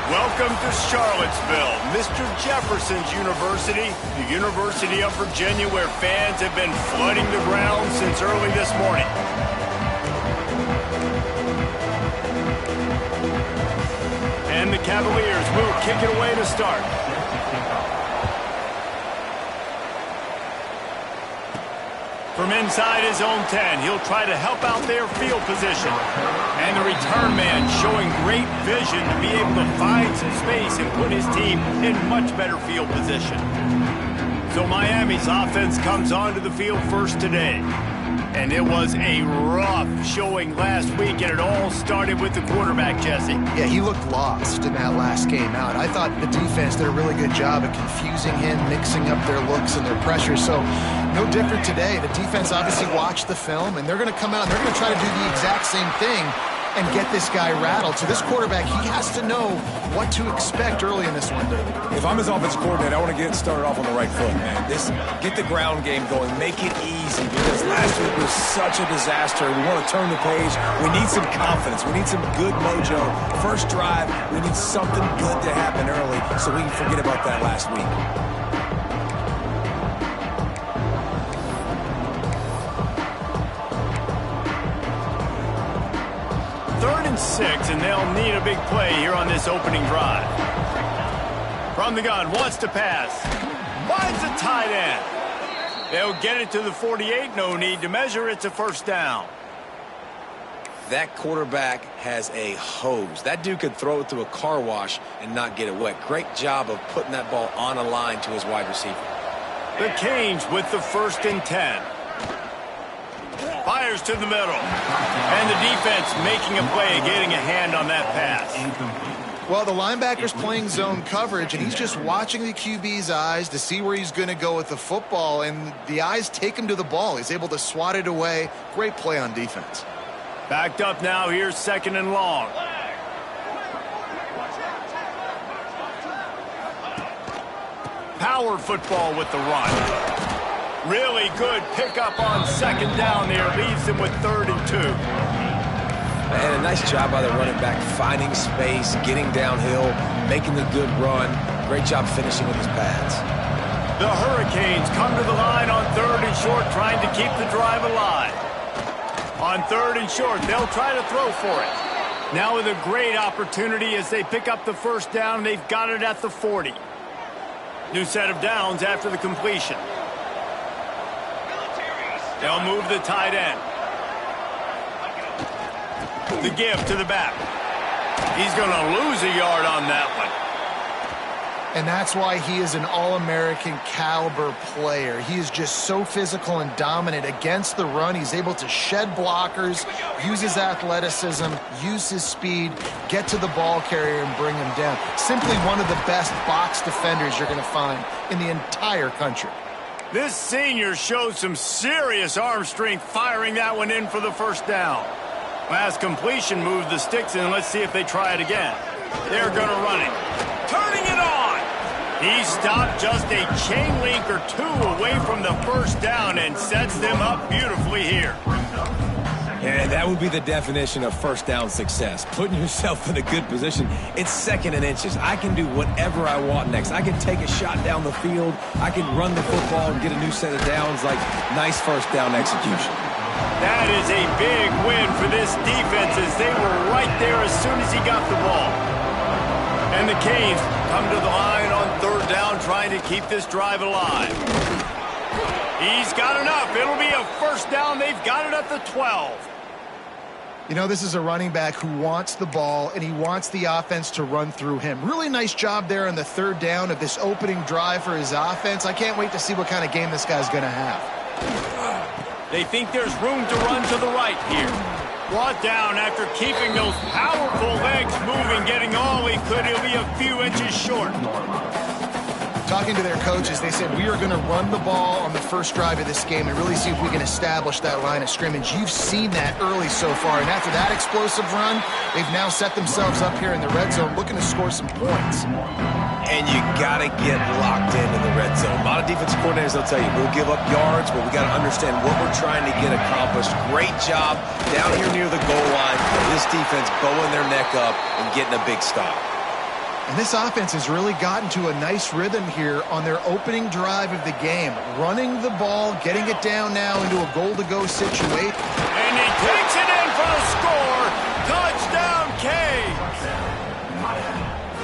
Welcome to Charlottesville, Mr. Jefferson's University, the University of Virginia, where fans have been flooding the ground since early this morning. And the Cavaliers will kick it away to start. From inside his own 10, he'll try to help out their field position. And the return man showing great vision to be able to find some space and put his team in much better field position. So Miami's offense comes onto the field first today. And it was a rough showing last week, and it all started with the quarterback, Jesse. Yeah, he looked lost in that last game out. I thought the defense did a really good job of confusing him, mixing up their looks and their pressure. So no different today. The defense obviously watched the film, and they're going to come out and they're going to try to do the exact same thing and get this guy rattled. So this quarterback, he has to know what to expect early in this one. If I'm his offensive coordinator, I want to get started off on the right foot, man. Get the ground game going. Make it easy, because last week was such a disaster. We want to turn the page. We need some confidence. We need some good mojo. First drive, we need something good to happen early so we can forget about that last week. Third and 6, and they'll need a big play here on this opening drive. From the gun, wants to pass. Finds a tight end. They'll get it to the 48. No need to measure. It's a first down. That quarterback has a hose. That dude could throw it through a car wash and not get it wet. Great job of putting that ball on a line to his wide receiver. The Canes with the 1st and 10. Fires to the middle. And the defense making a play, getting a hand on that pass. Well, the linebacker's playing zone coverage, and he's just watching the QB's eyes to see where he's going to go with the football, and the eyes take him to the ball. He's able to swat it away. Great play on defense. Backed up now. Here's 2nd and long. Power football with the run. Really good pickup on 2nd down there. Leaves them with 3rd and 2. And a nice job by the running back, finding space, getting downhill, making the good run. Great job finishing with his pads. The Hurricanes come to the line on 3rd and short, trying to keep the drive alive. On 3rd and short, they'll try to throw for it. Now with a great opportunity as they pick up the first down. They've got it at the 40. New set of downs after the completion. They'll move the tight end. The give to the back. He's going to lose a yard on that one. And that's why he is an All-American caliber player. He is just so physical and dominant against the run. He's able to shed blockers, use his athleticism, use his speed, get to the ball carrier and bring him down. Simply one of the best box defenders you're going to find in the entire country. This senior showed some serious arm strength firing that one in for the first down. Last completion moved the sticks in. Let's see if they try it again. They're going to run it. Turning it on. He stopped just a chain link or 2 away from the first down and sets them up beautifully here. Yeah, that would be the definition of first down success. Putting yourself in a good position. It's 2nd and inches. I can do whatever I want next. I can take a shot down the field. I can run the football and get a new set of downs. Like, nice first down execution. That is a big win for this defense as they were right there as soon as he got the ball. And the Canes come to the line on 3rd down, trying to keep this drive alive. He's got enough. It'll be a first down. They've got it at the 12. You know, this is a running back who wants the ball, and he wants the offense to run through him. Really nice job there on the 3rd down of this opening drive for his offense. I can't wait to see what kind of game this guy's going to have. They think there's room to run to the right here. Brought down after keeping those powerful legs moving, getting all he could. He'll be a few inches short. Talking to their coaches, they said, we are going to run the ball on the first drive of this game and really see if we can establish that line of scrimmage. You've seen that early so far, and after that explosive run, they've now set themselves up here in the red zone looking to score some points. And you got to get locked in the red zone. A lot of defensive coordinators, they'll tell you, we'll give up yards, but we got to understand what we're trying to get accomplished. Great job down here near the goal line. This defense bowing their neck up and getting a big stop. And this offense has really gotten to a nice rhythm here on their opening drive of the game. Running the ball, getting it down now into a goal-to-go situation. And he takes it in for the score. Touchdown, K.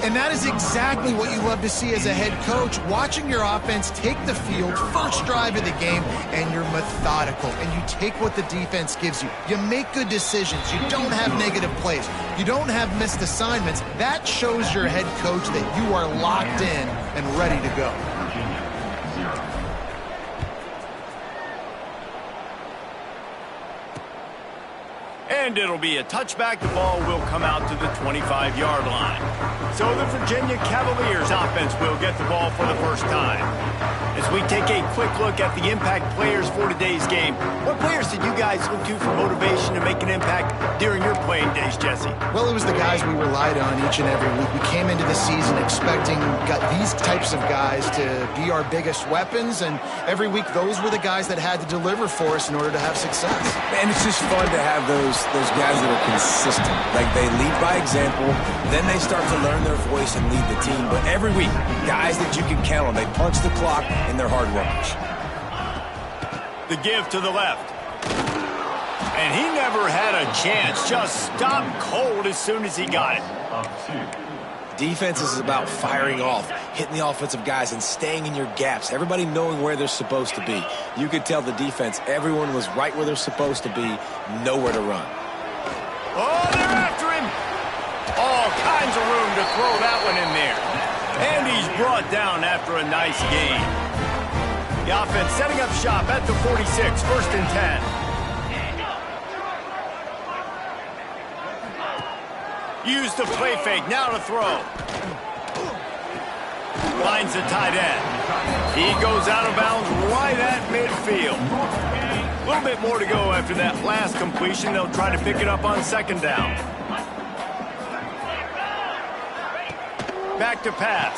And that is exactly what you love to see as a head coach, watching your offense take the field, first drive of the game, and you're methodical, and you take what the defense gives you. You make good decisions. You don't have negative plays. You don't have missed assignments. That shows your head coach that you are locked in and ready to go. And it'll be a touchback. The ball will come out to the 25-yard line. So the Virginia Cavaliers offense will get the ball for the first time. As we take a quick look at the impact players for today's game, what players did you guys look to for motivation to make an impact during your playing days, Jesse? Well, it was the guys we relied on each and every week. We came into the season expecting these types of guys to be our biggest weapons, and every week those were the guys that had to deliver for us in order to have success. And it's just fun to have those guys that are consistent. Like, they lead by example, then they start to learn their voice and lead the team. But every week, guys that you can count on, they punch the clock and they're hard workers. The give to the left. And he never had a chance. Just stopped cold as soon as he got it. Defense is about firing off, hitting the offensive guys, and staying in your gaps. Everybody knowing where they're supposed to be. You could tell the defense, everyone was right where they're supposed to be, nowhere to run. Oh, they're after him. All kinds of room to throw that one in there. And he's brought down after a nice gain. The offense setting up shop at the 46, first and 10. Use the play fake, now to throw. Finds the tight end. He goes out of bounds right at midfield. A little bit more to go after that last completion. They'll try to pick it up on second down. Back to pass.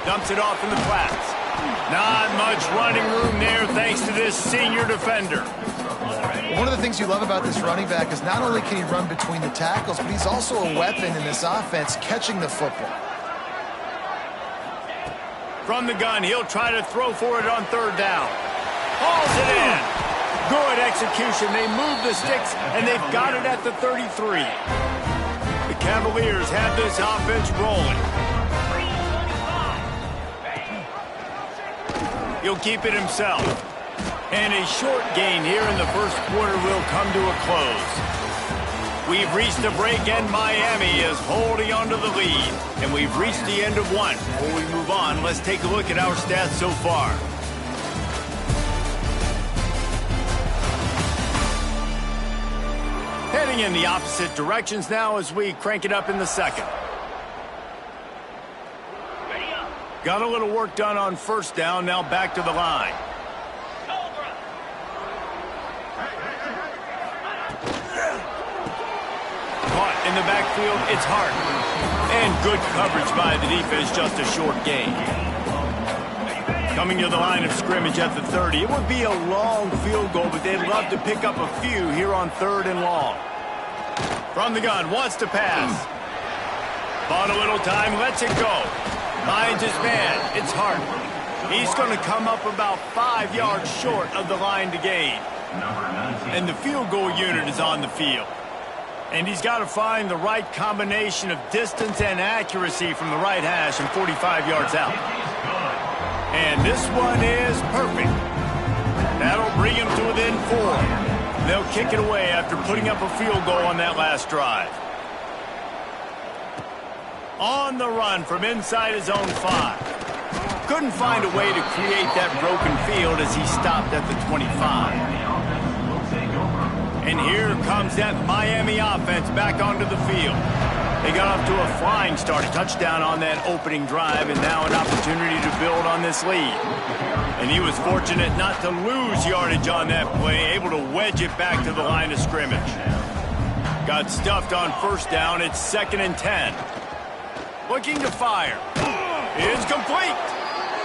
Dumps it off in the flats. Not much running room there thanks to this senior defender. One of the things you love about this running back is not only can he run between the tackles, but he's also a weapon in this offense catching the football. From the gun, he'll try to throw for it on third down. Hauls it in. Good execution. They move the sticks, and they've got it at the 33. The Cavaliers have this offense rolling. He'll keep it himself. And a short gain here in the first quarter will come to a close. We've reached the break, and Miami is holding on to the lead. And we've reached the end of one. Before we move on, let's take a look at our stats so far. Heading in the opposite directions now as we crank it up in the second. Got a little work done on first down, now back to the line. Caught in the backfield, it's Hart. And good coverage by the defense, just a short gain. Coming to the line of scrimmage at the 30. It would be a long field goal, but they'd love to pick up a few here on third and long. From the gun, wants to pass. Bought a little time, lets it go. Finds his man, it's Hart. He's going to come up about 5 yards short of the line to gain. And the field goal unit is on the field. And he's got to find the right combination of distance and accuracy from the right hash and 45 yards out. And this one is perfect. That'll bring him to within 4. They'll kick it away after putting up a field goal on that last drive. On the run from inside his own 5. Couldn't find a way to create that broken field as he stopped at the 25. And here comes that Miami offense back onto the field. They got off to a flying start, a touchdown on that opening drive, and now an opportunity to build on this lead. And he was fortunate not to lose yardage on that play, able to wedge it back to the line of scrimmage. Got stuffed on first down. It's 2nd and 10. Looking to fire. Is complete.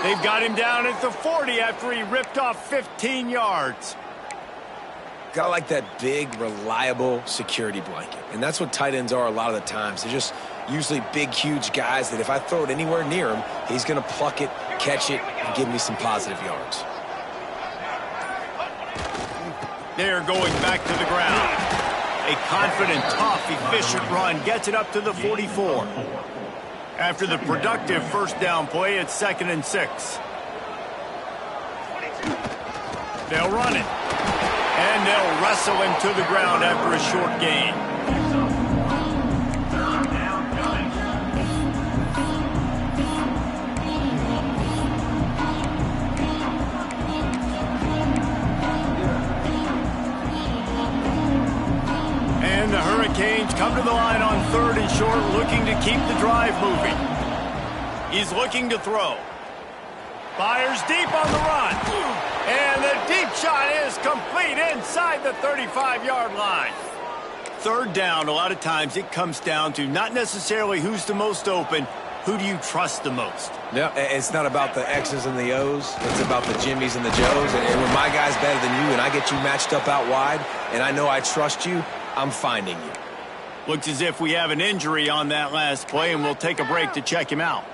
They've got him down at the 40 after he ripped off 15 yards. Got like that big, reliable security blanket. And that's what tight ends are a lot of the times. They're just usually big, huge guys that if I throw it anywhere near him, he's going to pluck it, catch it, and give me some positive yards. They're going back to the ground. A confident, tough, efficient run gets it up to the 44. After the productive first down play, it's 2nd and 6. They'll run it. And they'll wrestle him to the ground after a short gain. And the Hurricanes come to the line on 3rd and short, looking to keep the drive moving. He's looking to throw. Fires deep on the run. And the deep shot is complete inside the 35-yard line. 3rd down, a lot of times it comes down to not necessarily who's the most open, who do you trust the most? Yeah, it's not about the X's and the O's. It's about the Jimmies and the Joes. And when my guy's better than you and I get you matched up out wide and I know I trust you, I'm finding you. Looks as if we have an injury on that last play, and we'll take a break to check him out.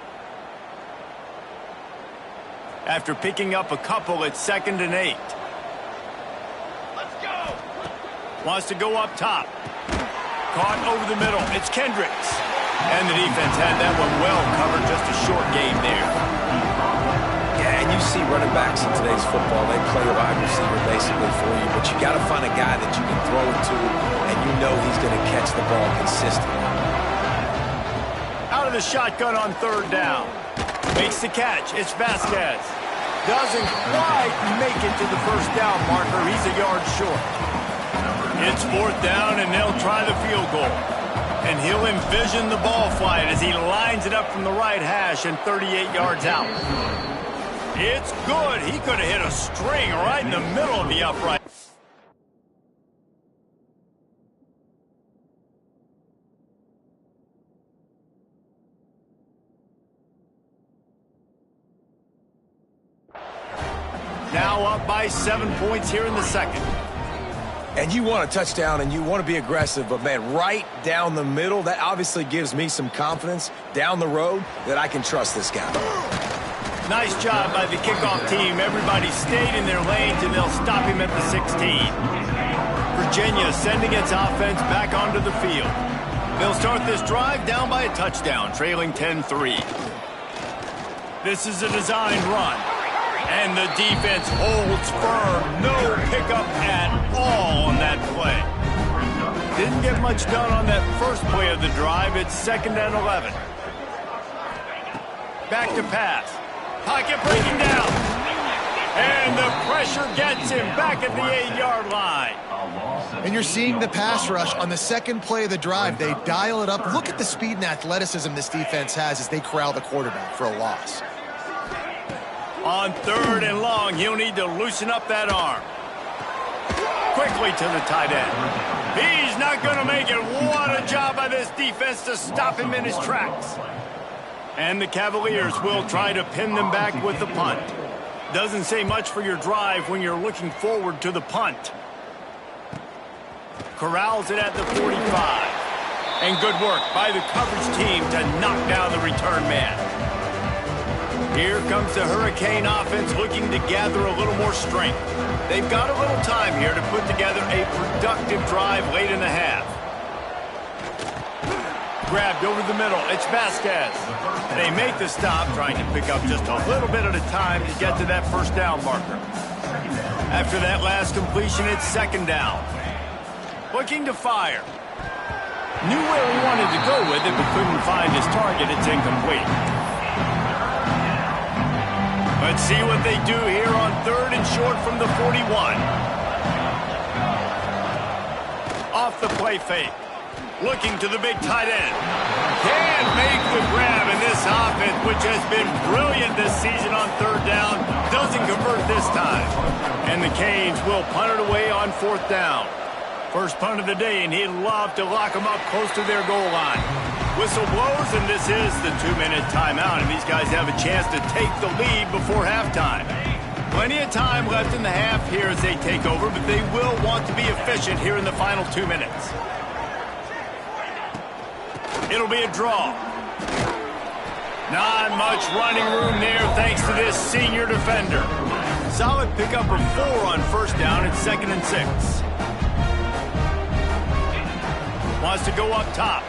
After picking up a couple, it's 2nd and 8. Let's go. Wants to go up top. Caught over the middle. It's Kendricks. And the defense had that one well covered. Just a short game there. Yeah, and you see running backs in today's football, they play a wide receiver basically for you, but you got to find a guy that you can throw it to, and you know he's going to catch the ball consistently. Out of the shotgun on 3rd down. Makes the catch. It's Vasquez. Doesn't quite make it to the first down marker. He's a yard short. It's 4th down, and they'll try the field goal. And he'll envision the ball flying as he lines it up from the right hash and 38 yards out. It's good. He could have hit a string right in the middle of the upright. Now up by 7 points here in the 2nd. And you want a touchdown and you want to be aggressive, but man, right down the middle, that obviously gives me some confidence down the road that I can trust this guy. Nice job by the kickoff team. Everybody stayed in their lanes, and they'll stop him at the 16. Virginia sending its offense back onto the field. They'll start this drive down by a touchdown, trailing 10-3. This is a designed run. And the defense holds firm. No pickup at all on that play. Didn't get much done on that first play of the drive. It's 2nd and 11. Back to pass. Pocket breaking down. And the pressure gets him back at the 8-yard line. And you're seeing the pass rush on the 2nd play of the drive. They dial it up. Look at the speed and athleticism this defense has as they corral the quarterback for a loss. On 3rd and long, he'll need to loosen up that arm. Quickly to the tight end. He's not going to make it. What a job by this defense to stop him in his tracks. And the Cavaliers will try to pin them back with the punt. Doesn't say much for your drive when you're looking forward to the punt. Corrals it at the 45. And good work by the coverage team to knock down the return man. Here comes the Hurricane offense looking to gather a little more strength. They've got a little time here to put together a productive drive late in the half. Grabbed over the middle. It's Vasquez. They make the stop, trying to pick up just a little bit at a time to get to that first down marker. After that last completion, it's 2nd down. Looking to fire. Knew where he wanted to go with it, but couldn't find his target. It's incomplete. Let's see what they do here on 3rd and short from the 41. Off the play fake. Looking to the big tight end. Can't make the grab, and this offense, which has been brilliant this season on 3rd down, doesn't convert this time. And the Canes will punt it away on 4th down. First punt of the day, and he'd love to lock them up close to their goal line. Whistle blows, and this is the 2-minute timeout, and these guys have a chance to take the lead before halftime. Plenty of time left in the half here as they take over, but they will want to be efficient here in the final 2 minutes. It'll be a draw. Not much running room there thanks to this senior defender. Solid pickup of 4 on first down and 2nd and 6. Wants to go up top.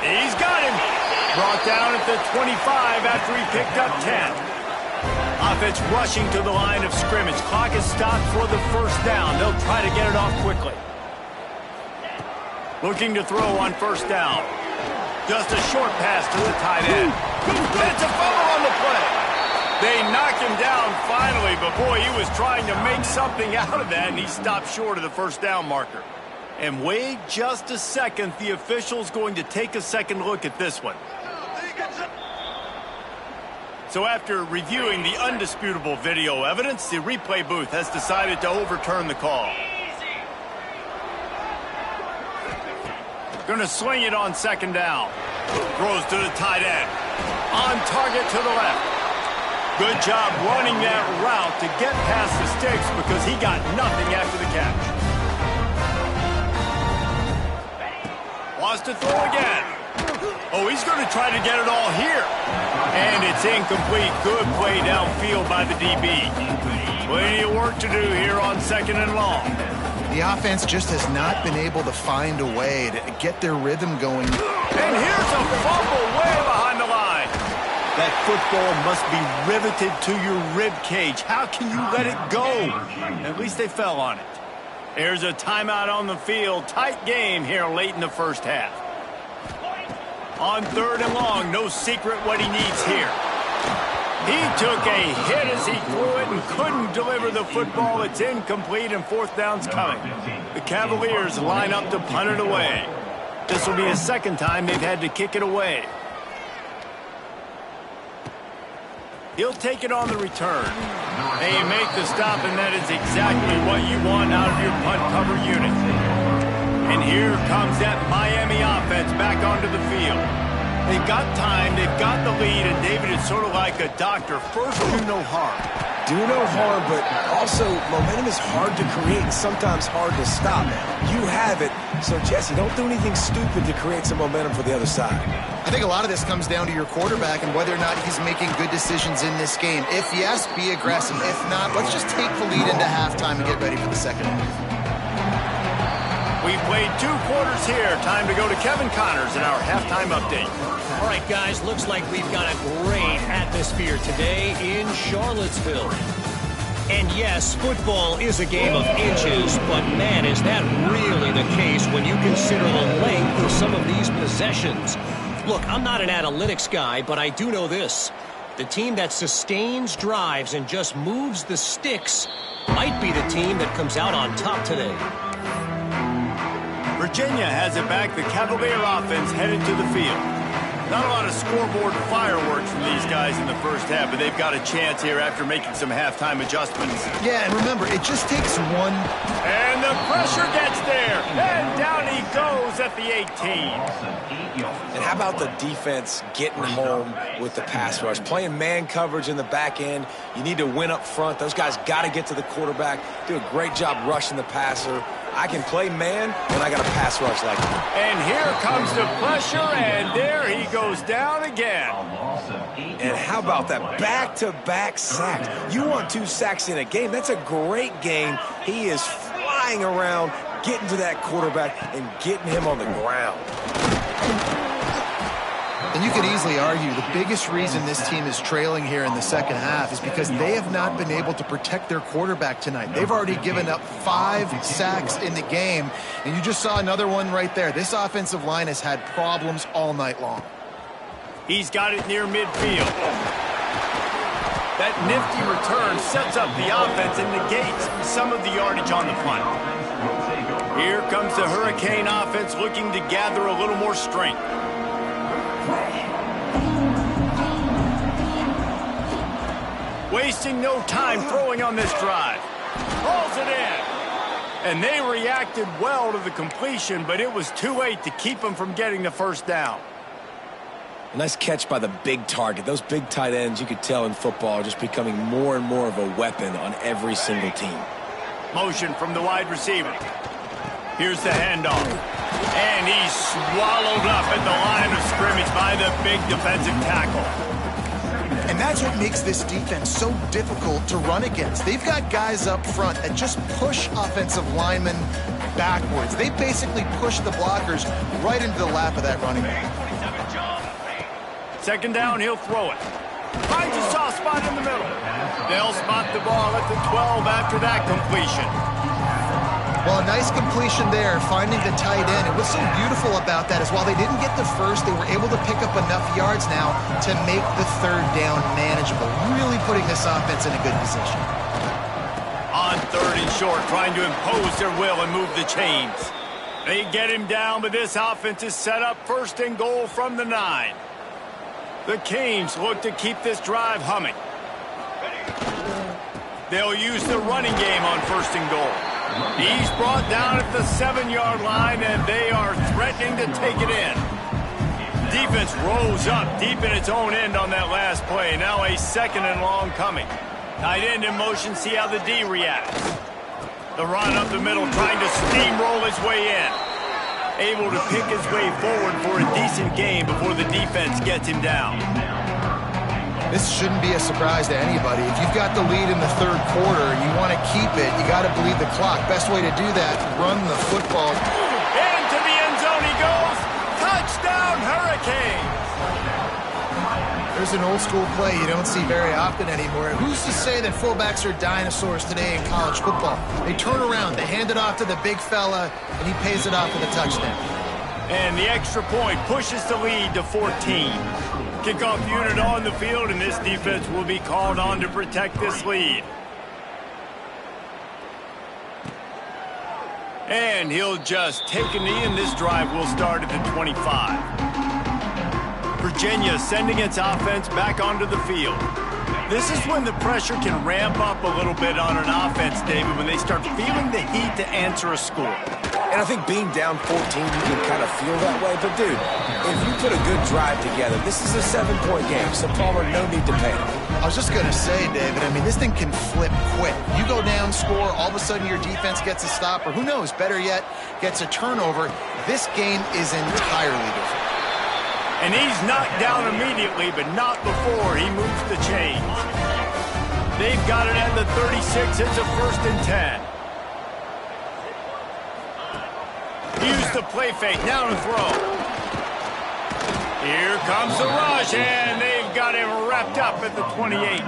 He's got him. Brought down at the 25 after he picked up 10. Offense rushing to the line of scrimmage. Clock is stopped for the first down. They'll try to get it off quickly. Looking to throw on first down. Just a short pass to the tight end. It's a fumble on the play. They knock him down finally, but boy, he was trying to make something out of that, and he stopped short of the first down marker. And wait just a second. The official's going to take a second look at this one. So after reviewing the undisputable video evidence, the replay booth has decided to overturn the call. Going to sling it on second down. Throws to the tight end. On target to the left. Good job running that route to get past the sticks because he got nothing after the catch. Wants to throw again. Oh, he's going to try to get it all here. And it's incomplete. Good play downfield by the DB. Plenty of work to do here on 2nd and long. The offense just has not been able to find a way to get their rhythm going. And here's a fumble way behind the line. That football must be riveted to your rib cage. How can you let it go? At least they fell on it. There's a timeout on the field. Tight game here late in the first half. On 3rd and long, no secret what he needs here. He took a hit as he threw it and couldn't deliver the football. It's incomplete and 4th down's coming. The Cavaliers line up to punt it away. This will be the 2nd time they've had to kick it away. He'll take it on the return. They make the stop, and that is exactly what you want out of your punt cover unit. And here comes that Miami offense back onto the field. They've got time, they've got the lead, and David is sort of like a doctor. First, do no harm. Do no harm, but also momentum is hard to create and sometimes hard to stop. You have it, so Jesse, don't do anything stupid to create some momentum for the other side. I think a lot of this comes down to your quarterback and whether or not he's making good decisions in this game. If yes, be aggressive. If not, let's just take the lead into halftime and get ready for the second half. We've played 2 quarters here. Time to go to Kevin Connors in our halftime update. All right, guys, looks like we've got a great atmosphere today in Charlottesville. And yes, football is a game of inches, but man, is that really the case when you consider the length of some of these possessions. Look, I'm not an analytics guy, but I do know this. The team that sustains drives and just moves the sticks might be the team that comes out on top today. Virginia has it back. The Cavalier offense headed to the field. Not a lot of scoreboard fireworks from these guys in the first half, but they've got a chance here after making some halftime adjustments. Yeah, and remember, it just takes one. And the pressure gets there. And down he goes at the 18. And how about the defense getting home with the pass rush? Playing man coverage in the back end. You need to win up front. Those guys got to get to the quarterback. Do a great job rushing the passer. I can play man, and I got a pass rush like that. And here comes the pressure, and there he goes down again. And how about that back-to-back sacks? You want 2 sacks in a game. That's a great game. He is flying around, getting to that quarterback, and getting him on the ground. And you could easily argue the biggest reason this team is trailing here in the second half is because they have not been able to protect their quarterback tonight. They've already given up 5 sacks in the game, and you just saw another one right there. This offensive line has had problems all night long. He's got it near midfield. That nifty return sets up the offense and negates some of the yardage on the punt. Here comes the Hurricane offense looking to gather a little more strength. Wasting no time throwing on this drive. Rolls it in. And they reacted well to the completion, but it was too late to keep them from getting the first down. A nice catch by the big target. Those big tight ends, you could tell in football, are just becoming more and more of a weapon on every single team. Motion from the wide receiver. Here's the handoff. And he's swallowed up at the line of scrimmage by the big defensive tackle. And that's what makes this defense so difficult to run against. They've got guys up front that just push offensive linemen backwards. They basically push the blockers right into the lap of that running back. Second down, he'll throw it. Finds a soft spot in the middle. They'll spot the ball at the 12 after that completion. Well, a nice completion there, finding the tight end. And what's so beautiful about that is while they didn't get the first, they were able to pick up enough yards now to make the third down manageable, really putting this offense in a good position. On third and short, trying to impose their will and move the chains. They get him down, but this offense is set up first and goal from the 9. The Canes look to keep this drive humming. They'll use the running game on first and goal. He's brought down at the 7-yard line, and they are threatening to take it in. Defense rolls up deep in its own end on that last play. Now a second and long coming. Tight end in motion, see how the D reacts. The run up the middle, trying to steamroll his way in. Able to pick his way forward for a decent game before the defense gets him down. This shouldn't be a surprise to anybody. If you've got the lead in the third quarter and you want to keep it, you got to bleed the clock. Best way to do that, run the football. Into the end zone he goes. Touchdown, Hurricanes! There's an old school play you don't see very often anymore. Who's to say that fullbacks are dinosaurs today in college football? They turn around, they hand it off to the big fella, and he pays it off with a touchdown. And the extra point pushes the lead to 14. Kickoff unit on the field, and this defense will be called on to protect this lead. And he'll just take a knee, and this drive will start at the 25. Virginia sending its offense back onto the field. This is when the pressure can ramp up a little bit on an offense, David, when they start feeling the heat to answer a score. And I think being down 14, you can kind of feel that way. But, dude, if you put a good drive together, this is a 7-point game. So, Palmer, no need to panic. I was just going to say, David, I mean, this thing can flip quick. You go down, score, all of a sudden your defense gets a stop, or who knows, better yet, gets a turnover. This game is entirely different. And he's knocked down immediately, but not before he moves the chains. They've got it at the 36. It's a 1st and 10. Use the play fake. Now to throw. Here comes the rush, and they've got him wrapped up at the 28.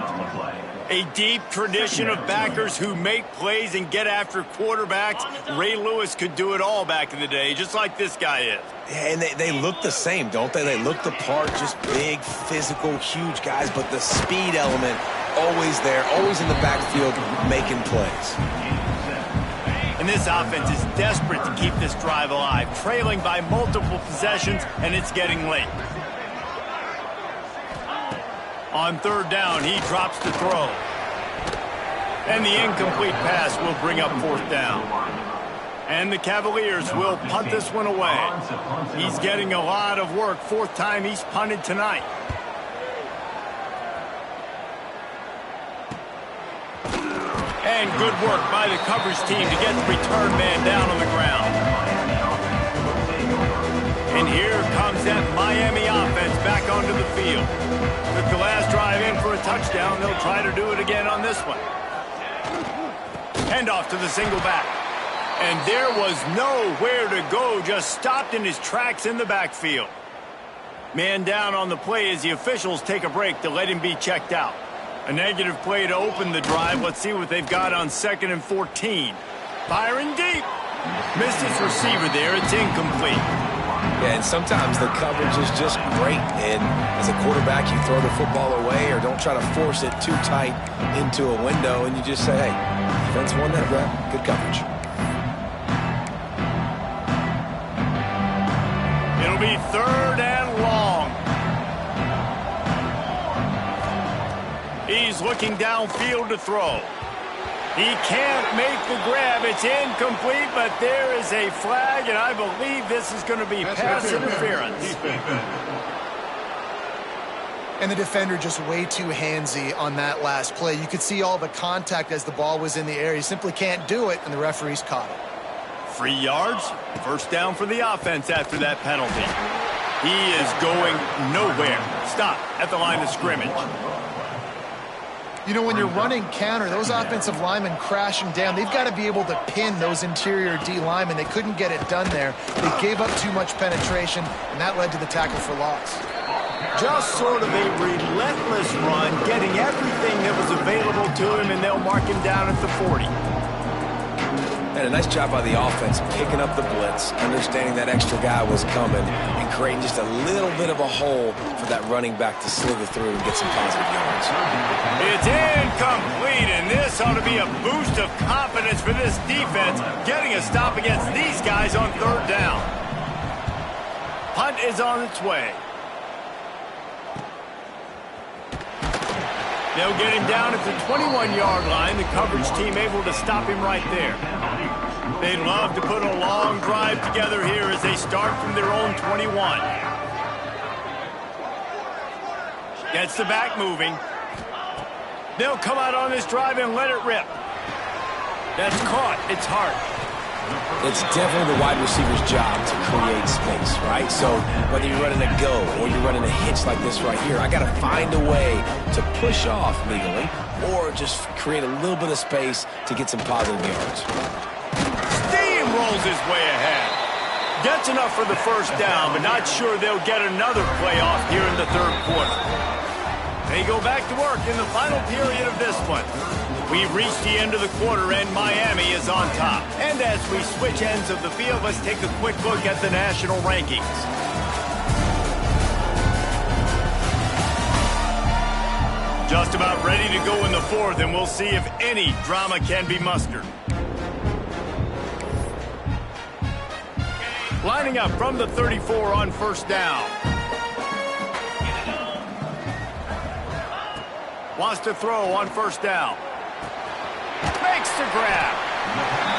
A deep tradition of backers who make plays and get after quarterbacks. Ray Lewis could do it all back in the day, just like this guy is. Yeah, and they look the same, don't they? They look the part, just big, physical, huge guys, but the speed element always there, always in the backfield, making plays. And this offense is desperate to keep this drive alive, trailing by multiple possessions, and it's getting late. On third down, he drops the throw. And the incomplete pass will bring up 4th down. And the Cavaliers will punt this one away. He's getting a lot of work. 4th time he's punted tonight. And good work by the coverage team to get the return man down on the ground. And here comes that Miami offense back onto the field. Took the last drive in for a touchdown. They'll try to do it again on this one. Handoff to the single back. And there was nowhere to go, just stopped in his tracks in the backfield. Man down on the play as the officials take a break to let him be checked out. A negative play to open the drive. Let's see what they've got on 2nd and 14. Firing deep. Missed his receiver there. It's incomplete. Yeah, and sometimes the coverage is just great. And as a quarterback, you throw the football away or don't try to force it too tight into a window, and you just say, hey, defense won that grab. Good coverage. It'll be 3rd and long. He's looking downfield to throw. He can't make the grab. It's incomplete, but there is a flag, and I believe this is going to be pass interference. And the defender just way too handsy on that last play. You could see all the contact as the ball was in the air. He simply can't do it, and the referee's caught it. 3 yards, first down for the offense after that penalty. He is going nowhere. Stop at the line of scrimmage. You know, when you're running counter, those offensive linemen crashing down, they've got to be able to pin those interior D linemen. They couldn't get it done there. They gave up too much penetration, and that led to the tackle for loss. Just sort of a relentless run, getting everything that was available to him, and they'll mark him down at the 40. And a nice job by the offense picking up the blitz, understanding that extra guy was coming, and creating just a little bit of a hole for that running back to slither through and get some positive yards. It's incomplete, and this ought to be a boost of confidence for this defense, getting a stop against these guys on 3rd down. Punt is on its way. They'll get him down at the 21-yard line. The coverage team able to stop him right there. They'd love to put a long drive together here as they start from their own 21. Gets the back moving. They'll come out on this drive and let it rip. That's caught. It's hard. It's definitely the wide receiver's job to create space, right? So whether you're running a go or you're running a hitch like this right here, I got to find a way to push off legally or just create a little bit of space to get some positive yards. Steamrolls his way ahead. Gets enough for the first down, but not sure they'll get another play off here in the 3rd quarter. They go back to work in the final period of this one. We've reached the end of the quarter, and Miami is on top. And as we switch ends of the field, let's take a quick look at the national rankings. Just about ready to go in the 4th, and we'll see if any drama can be mustered. Lining up from the 34 on 1st down. Wants to throw on 1st down. Makes the grab.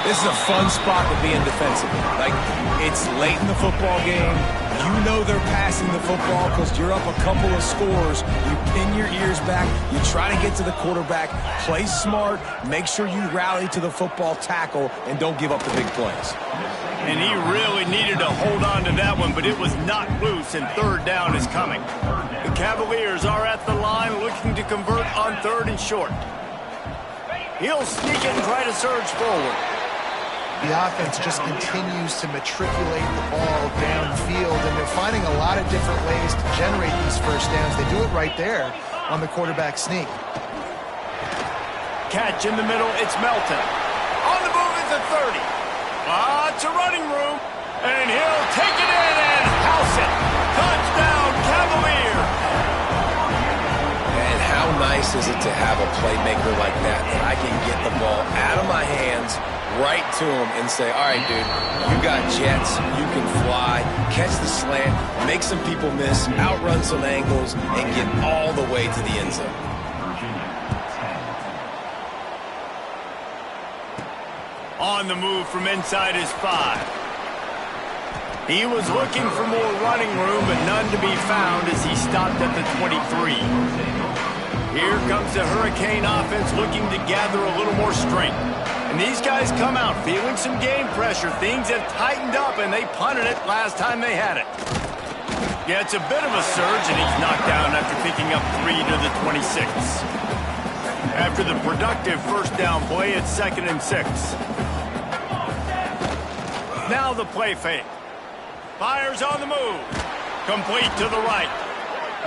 This is a fun spot to be in defensively. Like, it's late in the football game. You know they're passing the football because you're up a couple of scores. You pin your ears back. You try to get to the quarterback. Play smart. Make sure you rally to the football tackle and don't give up the big plays. And he really needed to hold on to that one, but it was not loose, and 3rd down is coming. The Cavaliers are at the line looking to convert on 3rd and short. He'll sneak it and try to surge forward. The offense just continues to matriculate the ball downfield, and they're finding a lot of different ways to generate these first downs. They do it right there on the quarterback sneak. Catch in the middle, it's Melton. On the move is a 30. Lots of running room, and he'll take it in and house it. Touchdown, Cavalier. And how nice is it to have a playmaker like that I can get the ball out of my hands, right to him, and say, all right, dude, you got jets, you can fly, catch the slant, make some people miss, outrun some angles, and get all the way to the end zone. On the move from inside his 5. He was looking for more running room, but none to be found as he stopped at the 23. Here comes the Hurricane offense looking to gather a little more strength. And these guys come out feeling some game pressure. Things have tightened up, and they punted it last time they had it. Yeah, it's a bit of a surge, and he's knocked down after picking up 3 to the 26. After the productive first down play, it's 2nd and 6. Now the play fake. Fires on the move. Complete to the right.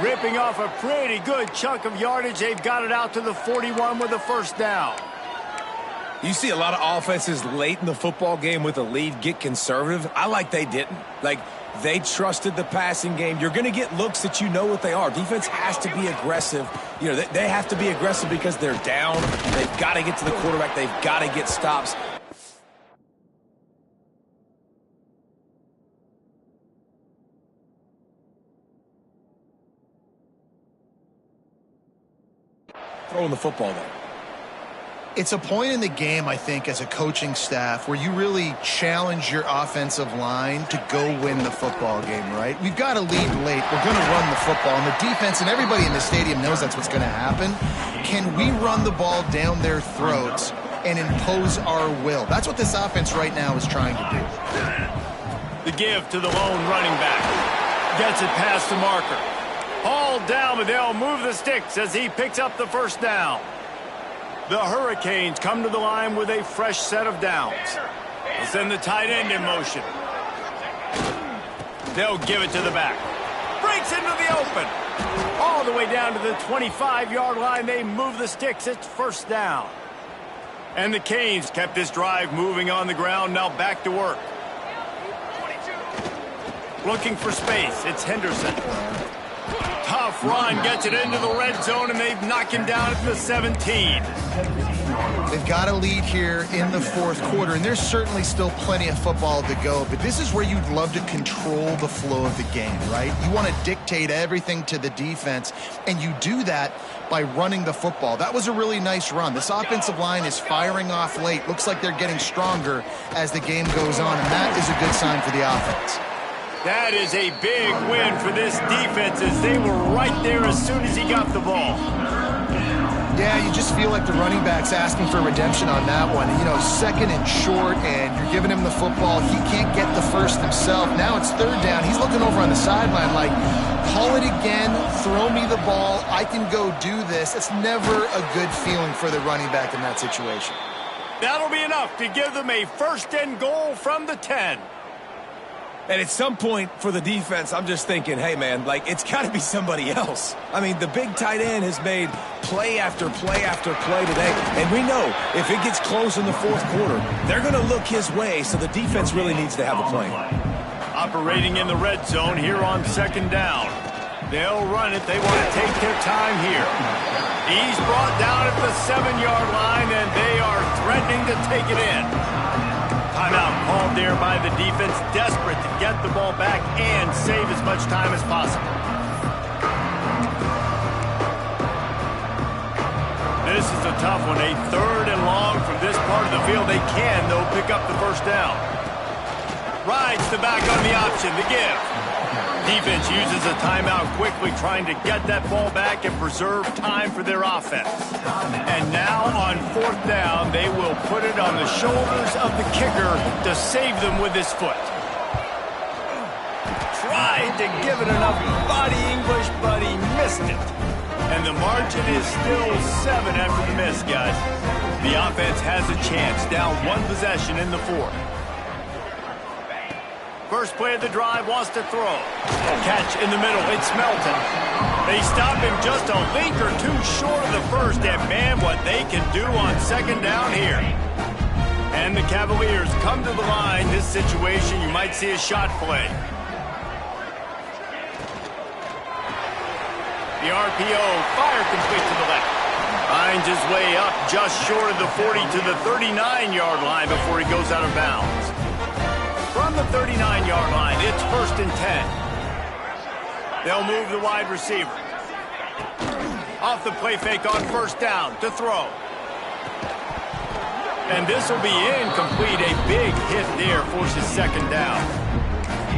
Ripping off a pretty good chunk of yardage. They've got it out to the 41 with a first down. You see a lot of offenses late in the football game with a lead get conservative. I like they didn't. Like, they trusted the passing game. You're going to get looks that you know what they are. Defense has to be aggressive. You know, they have to be aggressive because they're down. They've got to get to the quarterback. They've got to get stops. Throwing the football there. It's a point in the game, I think, as a coaching staff where you really challenge your offensive line to go win the football game, right? We've got to lead late. We're going to run the football. And the defense and everybody in the stadium knows that's what's going to happen. Can we run the ball down their throats and impose our will? That's what this offense right now is trying to do. The give to the lone running back. Gets it past the marker. Hauled down, but they'll move the sticks as he picks up the first down. The Hurricanes come to the line with a fresh set of downs. They'll send the tight end in motion. They'll give it to the back. Breaks into the open. All the way down to the 25-yard line. They move the sticks. It's first down. And the Canes kept this drive moving on the ground. Now back to work. Looking for space. It's Henderson. Tough run, gets it into the red zone, and they've knocked him down at the 17. They've got a lead here in the fourth quarter, and there's certainly still plenty of football to go, but this is where you'd love to control the flow of the game, right? You want to dictate everything to the defense, and you do that by running the football. That was a really nice run. This offensive line is firing off late. Looks like they're getting stronger as the game goes on, and that is a good sign for the offense. That is a big win for this defense as they were right there as soon as he got the ball. Yeah, you just feel like the running back's asking for redemption on that one. You know, second and short, and you're giving him the football. He can't get the first himself. Now it's third down. He's looking over on the sideline like, call it again, throw me the ball, I can go do this. It's never a good feeling for the running back in that situation. That'll be enough to give them a first and goal from the 10. And at some point for the defense, I'm just thinking, hey, man, like, it's got to be somebody else. I mean, the big tight end has made play after play after play today. And we know if it gets close in the fourth quarter, they're going to look his way, so the defense really needs to have a plan. Operating in the red zone here on second down. They'll run it. They want to take their time here. He's brought down at the 7-yard line, and they are threatening to take it in. Timeout called there by the defense, desperate to get the ball back and save as much time as possible. This is a tough one, a third and long from this part of the field. They can, though, pick up the first down. Rides the back on the option, the give. Defense uses a timeout quickly, trying to get that ball back and preserve time for their offense. And now on fourth down, they will put it on the shoulders of the kicker to save them with his foot. Tried to give it enough body English, but he missed it. And the margin is still 7 after the miss, guys. The offense has a chance, down one possession in the fourth. First play of the drive, wants to throw. Catch in the middle, it's Melton. They stop him just a link or two short of the first, and man, what they can do on second down here. And the Cavaliers come to the line. This situation, you might see a shot play. The RPO, fire complete to the left. Finds his way up just short of the 40 to the 39-yard line before he goes out of bounds. From the 39-yard line, it's first and 10. They'll move the wide receiver. Off the play fake on first down to throw. And this will be incomplete. A big hit there forces second down.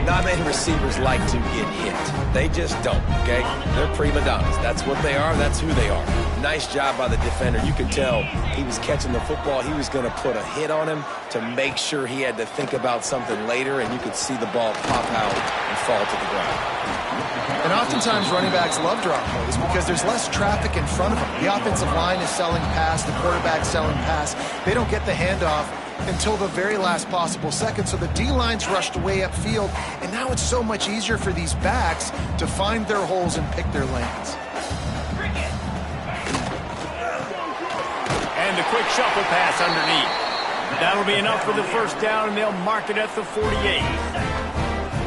Not many receivers like to get hit. They just don't, okay? They're prima donnas. That's what they are. That's who they are. Nice job by the defender. You could tell he was catching the football. He was going to put a hit on him to make sure he had to think about something later, and you could see the ball pop out and fall to the ground. And oftentimes running backs love drop plays because there's less traffic in front of them. The offensive line is selling pass. The quarterback's selling pass. They don't get the handoff until the very last possible second. So the D-line's rushed way upfield, and now it's so much easier for these backs to find their holes and pick their lanes. And the quick shuffle pass underneath. That'll be enough for the first down, and they'll mark it at the 48.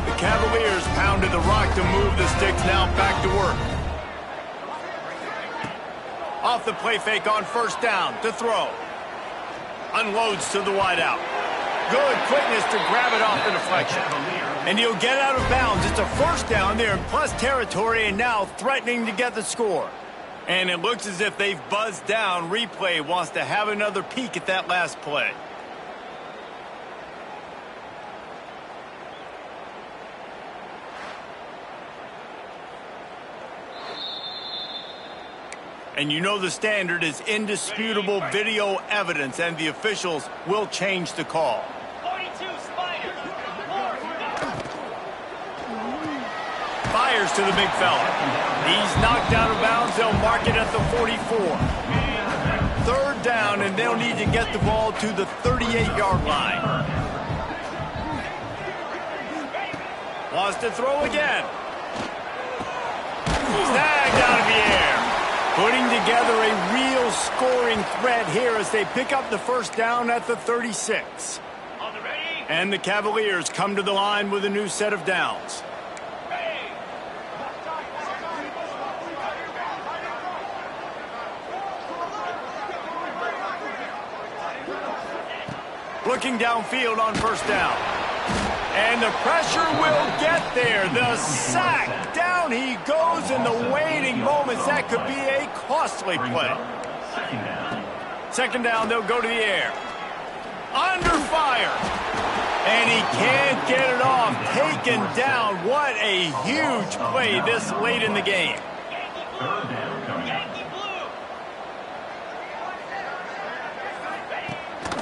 The Cavaliers pounded the rock to move the sticks, now back to work. Off the play fake on first down to throw. Unloads to the wideout. Good quickness to grab it off the deflection. And he'll get out of bounds. It's a first down there in plus territory, and now threatening to get the score. And it looks as if they've buzzed down. Replay wants to have another peek at that last play. And you know the standard is indisputable video evidence, and the officials will change the call. 42 Spiders. Fires to the big fella. He's knocked out of bounds. They'll mark it at the 44. Third down, and they'll need to get the ball to the 38-yard line. Wants to throw again. Snagged out of the air. Putting together a real scoring threat here as they pick up the first down at the 36. And the Cavaliers come to the line with a new set of downs. Looking downfield on first down. And the pressure will get there. The sack. Down he goes in the waiting moments. That could be a costly play. Second down, they'll go to the air. Under fire. And he can't get it off. Taken down. What a huge play this late in the game.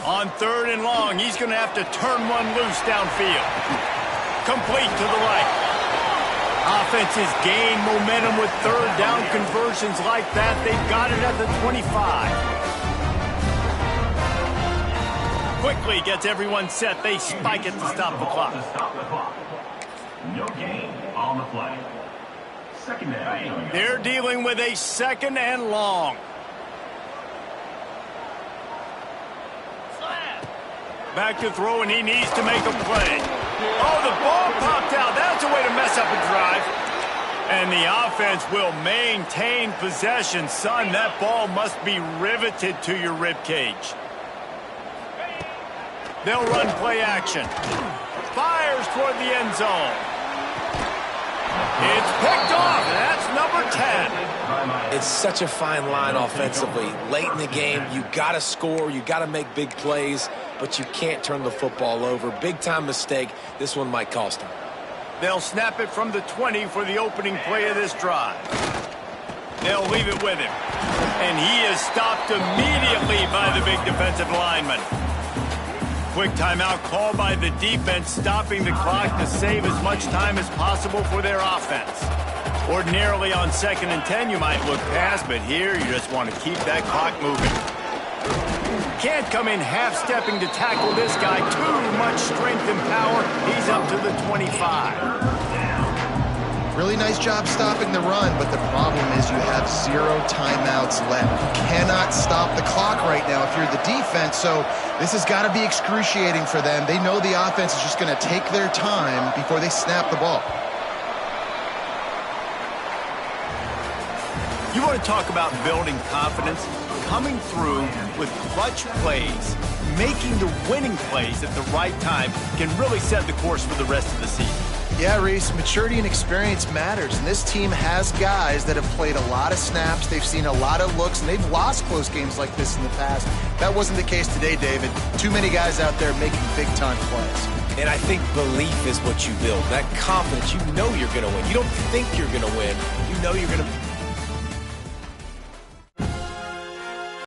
On third and long, he's going to have to turn one loose downfield. Complete to the right. Offenses gain momentum with third down conversions like that. They've got it at the 25. Quickly gets everyone set. They spike it to stop the clock. No gain on the play. Second down. They're dealing with a second and long. Back to throw, and he needs to make a play. Oh, the ball popped out. That's a way to mess up a drive. And the offense will maintain possession. Son, that ball must be riveted to your rib cage. They'll run play action. Fires toward the end zone. It's picked off, and that's number 10. It's such a fine line offensively. Late in the game, you got to score, you got to make big plays, but you can't turn the football over. Big-time mistake. This one might cost them. They'll snap it from the 20 for the opening play of this drive. They'll leave it with him. And he is stopped immediately by the big defensive lineman. Quick timeout called by the defense, stopping the clock to save as much time as possible for their offense. Ordinarily on 2nd and 10, you might look past, but here you just want to keep that clock moving. Can't come in half-stepping to tackle this guy. Too much strength and power. He's up to the 25. Really nice job stopping the run, but the problem is you have 0 timeouts left. You cannot stop the clock right now if you're the defense, so this has got to be excruciating for them. They know the offense is just going to take their time before they snap the ball. You want to talk about building confidence? Coming through with clutch plays, making the winning plays at the right time can really set the course for the rest of the season. Yeah, Reese, maturity and experience matters, and this team has guys that have played a lot of snaps, they've seen a lot of looks, and they've lost close games like this in the past. That wasn't the case today, David. Too many guys out there making big-time plays. And I think belief is what you build. That confidence, you know you're going to win. You don't think you're going to win. You know you're going to